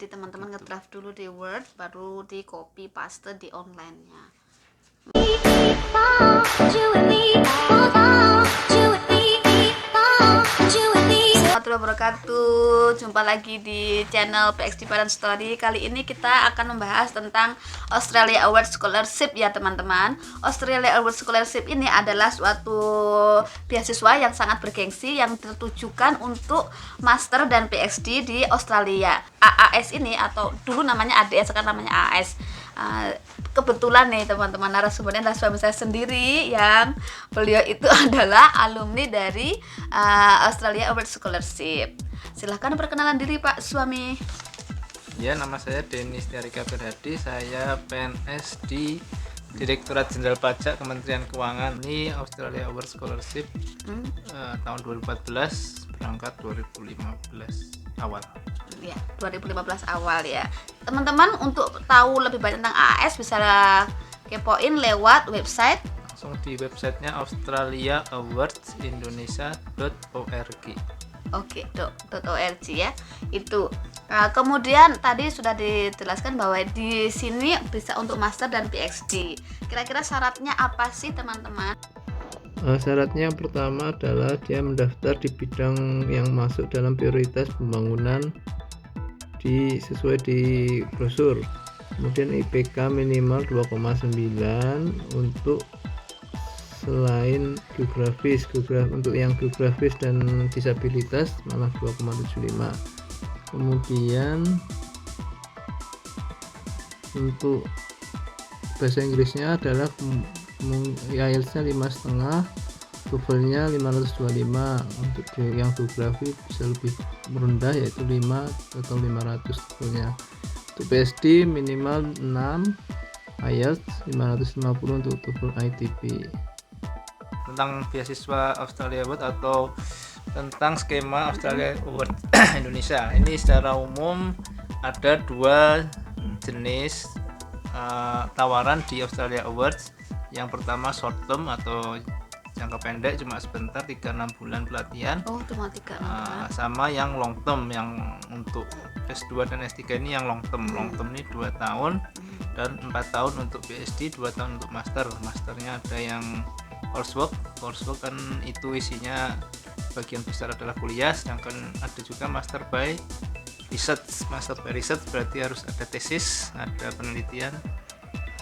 Jadi teman-teman ngedraft dulu di Word, baru di copy paste di online-nya. Warahmatullahi wabarakatuh. Jumpa lagi di channel PXD Parent Story. Kali ini kita akan membahas tentang Australia Award Scholarship ya teman-teman. Australia Award Scholarship ini adalah suatu beasiswa yang sangat bergengsi yang ditujukan untuk master dan PhD di Australia. AAS ini, atau dulu namanya ADS, sekarang namanya AAS. Kebetulan nih teman-teman, narasumbernya adalah suami saya sendiri, yang beliau itu adalah alumni dari Australia Award Scholarship. Silahkan perkenalan diri Pak suami. Ya, nama saya Denis Tiarika Berhadi. Saya PNS di Direktorat Jenderal Pajak Kementerian Keuangan. Ini Australia Award Scholarship tahun 2014, berangkat 2015 awal. Ya, 2015 awal ya. Teman-teman, untuk tahu lebih banyak tentang AAS bisa kepoin lewat website. Langsung di websitenya australiaawards.indonesia.org. Oke, .org ya. Itu. Nah, kemudian tadi sudah dijelaskan bahwa di sini bisa untuk master dan PhD. Kira-kira syaratnya apa sih teman-teman? Syaratnya yang pertama adalah dia mendaftar di bidang yang masuk dalam prioritas pembangunan sesuai di brosur. Kemudian IPK minimal 2,9 untuk selain geografis, untuk yang geografis dan disabilitas malah 2,75. Kemudian untuk bahasa Inggrisnya adalah IELTS-nya 5,5, TOEFL-nya 525. Untuk yang geografi bisa lebih rendah, yaitu 5 atau 500 TOEFL-nya. Untuk PhD minimal 6, IELTS 550 untuk TOEFL ITP. Tentang beasiswa Australia Award atau tentang skema Australia Award Indonesia, ini secara umum ada dua jenis tawaran di Australia Awards. Yang pertama short term atau jangka pendek, cuma sebentar, 3-6 bulan pelatihan. Oh, cuma 3-6 bulan. Sama yang long term, yang untuk S2 dan S3 ini yang long term. Long term ini 2 tahun dan 4 tahun untuk PhD, 2 tahun untuk master. Masternya ada yang coursework kan itu isinya bagian besar adalah kuliah, sedangkan ada juga master by research. Master by research berarti harus ada tesis, ada penelitian.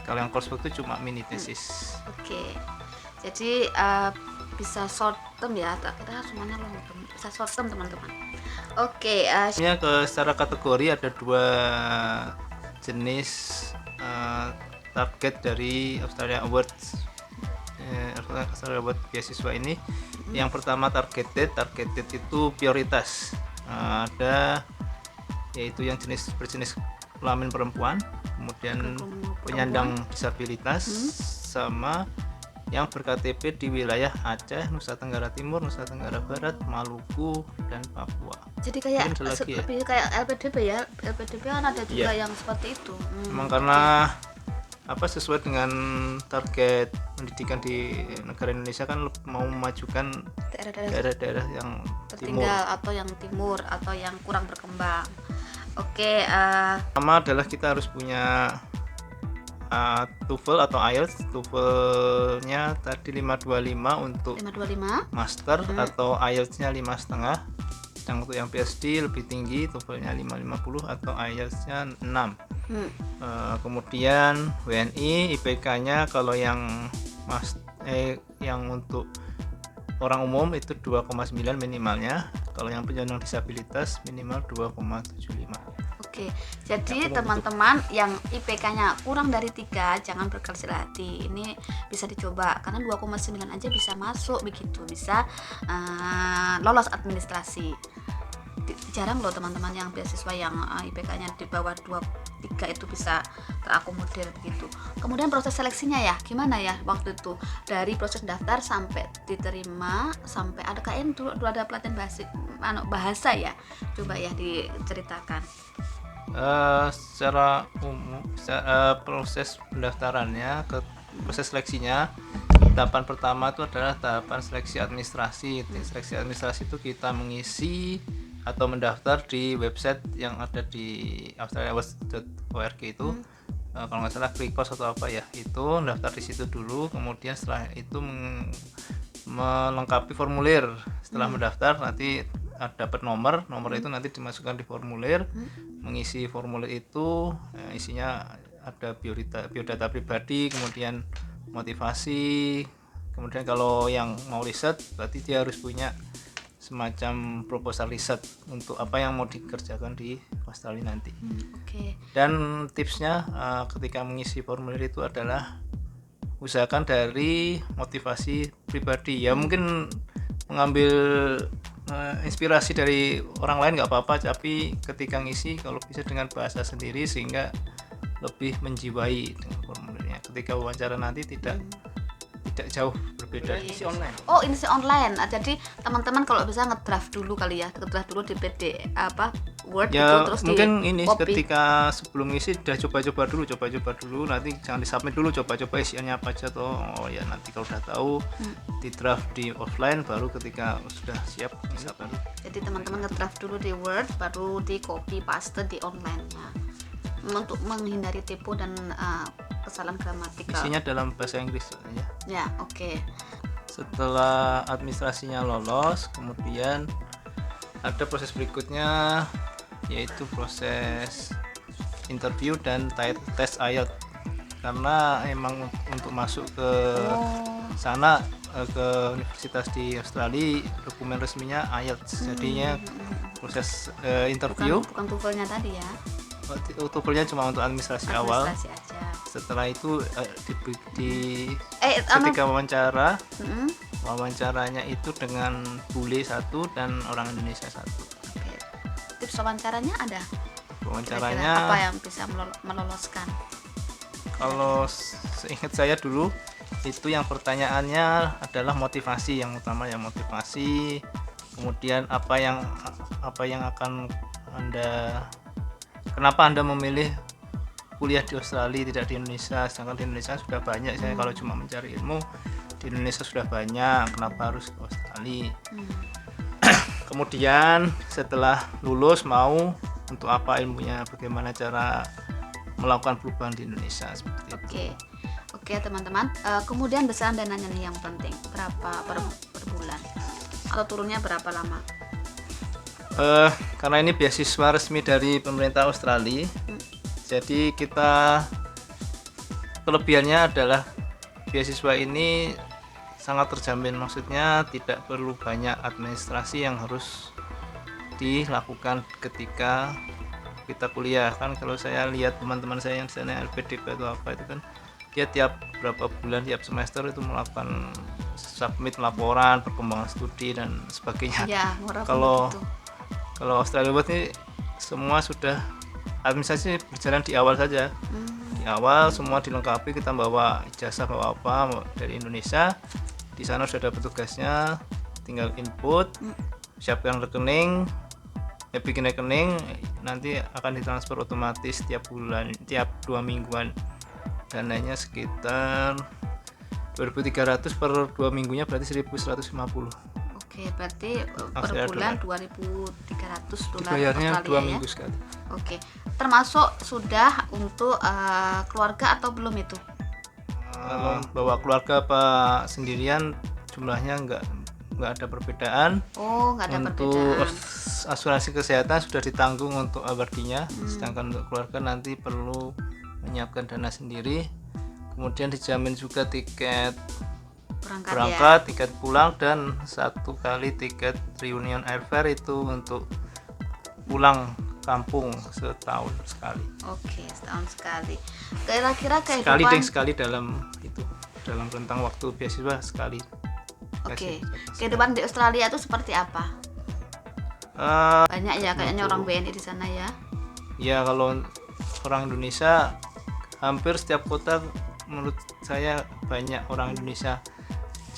Kalau yang coursework itu cuma mini tesis. Oke. Jadi bisa short term ya, kita semuanya long term. Bisa short term teman-teman. Oke. Secara kategori ada dua jenis target dari Australia Awards. Australia Award beasiswa ini. Yang pertama targeted itu prioritas. Ada yaitu yang berjenis kelamin perempuan, kemudian penyandang disabilitas, sama yang ber-KTP di wilayah Aceh, Nusa Tenggara Timur, Nusa Tenggara Barat, Maluku, dan Papua. Jadi kayak lebih kayak LPDP ya. LPDP kan ada juga yang seperti itu. Memang karena sesuai dengan target pendidikan di negara Indonesia kan mau memajukan daerah-daerah yang tertinggal timur, atau yang timur, atau yang kurang berkembang. Oke. Pertama adalah kita harus punya TOEFL atau IELTS. TOEFL-nya tadi 525 untuk 525 master, atau IELTS-nya 5,5. Dan untuk yang PhD lebih tinggi, TOEFL-nya 550 atau IELTS-nya 6. Kemudian WNI, IPK-nya kalau yang untuk orang umum itu 2,9 minimalnya. Kalau yang penyandang disabilitas minimal 2,75. Oke, jadi teman-teman yang IPK-nya kurang dari 3 jangan berkecil hati. Ini bisa dicoba karena 2,9 aja bisa masuk begitu, bisa lolos administrasi. Jarang loh teman-teman yang beasiswa yang IPK-nya di bawah 2,3 itu bisa terakomodir begitu. Kemudian proses seleksinya ya, gimana ya waktu itu? Dari proses daftar sampai diterima, sampai ada KN dulu ada pelatihan bahasa ya. Coba ya diceritakan. Secara umum proses pendaftarannya, proses seleksinya, tahapan pertama itu adalah tahapan seleksi administrasi. Seleksi administrasi itu kita mengisi atau mendaftar di website yang ada di australiaawards.org itu. Kalau nggak salah Krikos atau apa ya, itu daftar di situ dulu, kemudian setelah itu melengkapi formulir. Setelah mendaftar nanti dapat nomor itu nanti dimasukkan di formulir. Mengisi formulir itu isinya ada biodata pribadi, kemudian motivasi, kemudian kalau yang mau riset berarti dia harus punya semacam proposal riset untuk apa yang mau dikerjakan di Australia nanti. Dan tipsnya ketika mengisi formulir itu adalah usahakan dari motivasi pribadi. Ya mungkin mengambil inspirasi dari orang lain nggak apa-apa, tapi ketika ngisi kalau bisa dengan bahasa sendiri sehingga lebih menjiwai dengan formulirnya. Ketika wawancara nanti tidak jauh berbeda. Isi online. Oh, ini online. Jadi teman-teman kalau bisa ngedraft dulu kali ya, ngedraft dulu di PD Word ya, itu terus mungkin di ini copy. Ketika sebelum ngisi udah coba-coba dulu, nanti jangan disubmit dulu, coba-coba isiannya apa aja toh. Oh ya, nanti kalau udah tahu di draft di offline, baru ketika sudah siap bisa baru. Jadi teman-teman ngedraft dulu di Word, baru di copy paste di online-nya untuk menghindari typo dan kesalahan gramatikal. Isinya dalam bahasa Inggris ya. Ya, oke. Setelah administrasinya lolos, kemudian ada proses berikutnya, yaitu proses interview dan tes IELTS. Karena emang untuk masuk ke sana ke universitas di Australia dokumen resminya IELTS. Jadinya proses interview Bukan TOEFL-nya tadi ya. TOEFL-nya cuma untuk administrasi awal. Aja. Setelah itu ketika wawancara, wawancaranya itu dengan bule 1 dan orang Indonesia 1. Oke. Tips wawancaranya ada? Wawancaranya kira-kira apa yang bisa meloloskan? Kalau seingat saya dulu itu yang pertanyaannya adalah motivasi, yang utama ya motivasi. Kemudian apa yang akan kenapa Anda memilih kuliah di Australia tidak di Indonesia, sedangkan di Indonesia sudah banyak. Saya kalau cuma mencari ilmu di Indonesia sudah banyak, kenapa harus ke Australia? Kemudian setelah lulus mau untuk apa ilmunya, bagaimana cara melakukan perubahan di Indonesia seperti itu. Oke teman-teman. Kemudian besaran dananya nih yang penting, berapa per bulan atau turunnya berapa lama? Karena ini beasiswa resmi dari pemerintah Australia, jadi kita kelebihannya adalah beasiswa ini sangat terjamin, maksudnya tidak perlu banyak administrasi yang harus dilakukan ketika kita kuliah. Kan kalau saya lihat teman-teman saya yang di sana LPDP atau apa itu kan dia tiap berapa bulan, tiap semester itu melakukan submit laporan perkembangan studi dan sebagainya. Ya, kalau Australia Awards ini semua sudah administrasi berjalan di awal saja. Di awal semua dilengkapi, kita bawa ijazah, bawa apa dari Indonesia, di sana sudah ada petugasnya, tinggal input, siapkan rekening, bikin rekening, nanti akan ditransfer otomatis tiap bulan, tiap 2 mingguan. Dananya sekitar 2.300 per 2 minggunya, berarti 1.150. Oke, berarti per bulan 2.300 dolar dibayarnya Australia 2 minggu ya? sekali. Oke, termasuk sudah untuk keluarga atau belum itu? Kalau bawa keluarga apa sendirian jumlahnya nggak ada perbedaan. Oh, nggak ada untuk perbedaan. Asuransi kesehatan sudah ditanggung untuk awardinya, sedangkan untuk keluarga nanti perlu menyiapkan dana sendiri. Kemudian dijamin juga tiket berangkat, tiket pulang, dan 1 kali tiket reunion airfare itu untuk pulang kampung setahun sekali. Oke, setahun sekali. Kira-kira kehidupan sekali dalam rentang waktu beasiswa sekali. Oke, kehidupan di Australia itu seperti apa? Banyak ya kayaknya orang WNI di sana ya. Ya, kalau orang Indonesia hampir setiap kota menurut saya banyak orang Indonesia.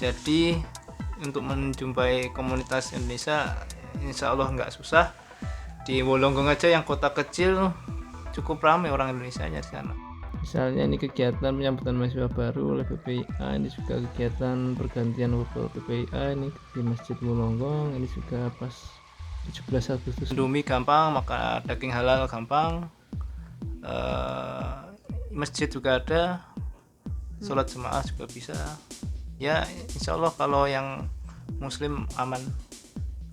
Jadi untuk menjumpai komunitas Indonesia insya Allah nggak susah. Di Wollongong aja yang kota kecil cukup ramai orang Indonesianya di sana. Misalnya ini kegiatan penyambutan mahasiswa baru oleh PPIA, ini juga kegiatan pergantian waktu PPIA ini di Masjid Wollongong, ini juga pas 17 Agustus. Indomie gampang, maka daging halal gampang. Masjid juga ada, sholat jemaah juga bisa. Ya insya Allah kalau yang muslim aman,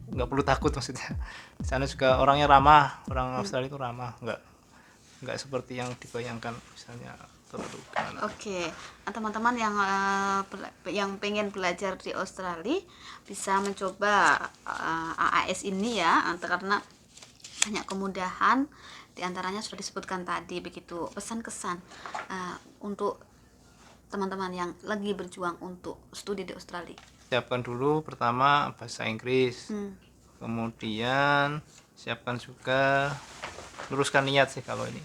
nggak perlu takut maksudnya. Di sana juga orangnya ramah, orang Australia itu ramah, nggak seperti yang dibayangkan misalnya tertutup. Oke, nah, teman-teman yang pengen belajar di Australia bisa mencoba AAS ini ya, karena banyak kemudahan, diantaranya sudah disebutkan tadi begitu. Pesan kesan untuk teman-teman yang lagi berjuang untuk studi di Australia. Siapkan dulu pertama bahasa Inggris, kemudian siapkan juga, luruskan niat sih kalau ini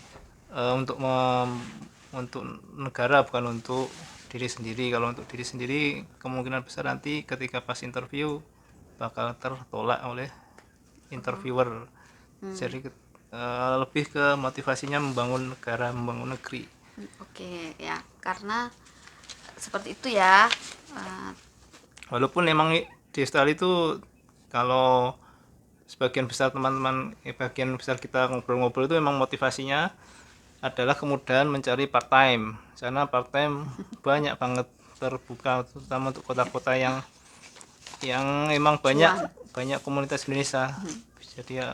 untuk negara, bukan untuk diri sendiri. Kalau untuk diri sendiri kemungkinan besar nanti ketika pas interview bakal tertolak oleh interviewer. Jadi lebih ke motivasinya membangun negara, membangun negeri. Oke ya, karena seperti itu ya. Walaupun memang di Australia itu kalau sebagian besar teman-teman, bagian besar kita ngobrol-ngobrol itu memang motivasinya adalah kemudahan mencari part time. Karena part time banyak banget terbuka, terutama untuk kota-kota yang memang banyak komunitas Indonesia. Jadi ya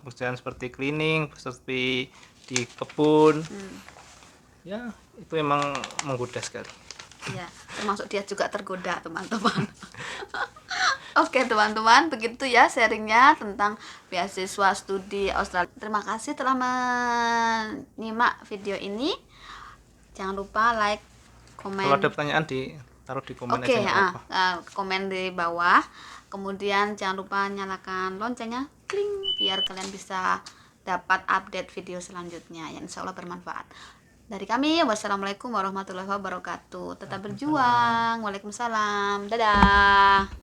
pekerjaan seperti cleaning, seperti di kebun. Ya, itu memang menggoda sekali. Ya, termasuk dia juga tergoda, teman-teman. Oke teman-teman, begitu ya sharingnya tentang beasiswa studi Australia. Terima kasih telah menyimak video ini. Jangan lupa like, komen. Kalau ada pertanyaan taruh di komen aja, nggak apa-apa. Komen di bawah. Kemudian jangan lupa nyalakan loncengnya, kling, biar kalian bisa dapat update video selanjutnya yang insya Allah bermanfaat. Dari kami, wassalamualaikum warahmatullahi wabarakatuh. Tetap berjuang. Waalaikumsalam. Dadah.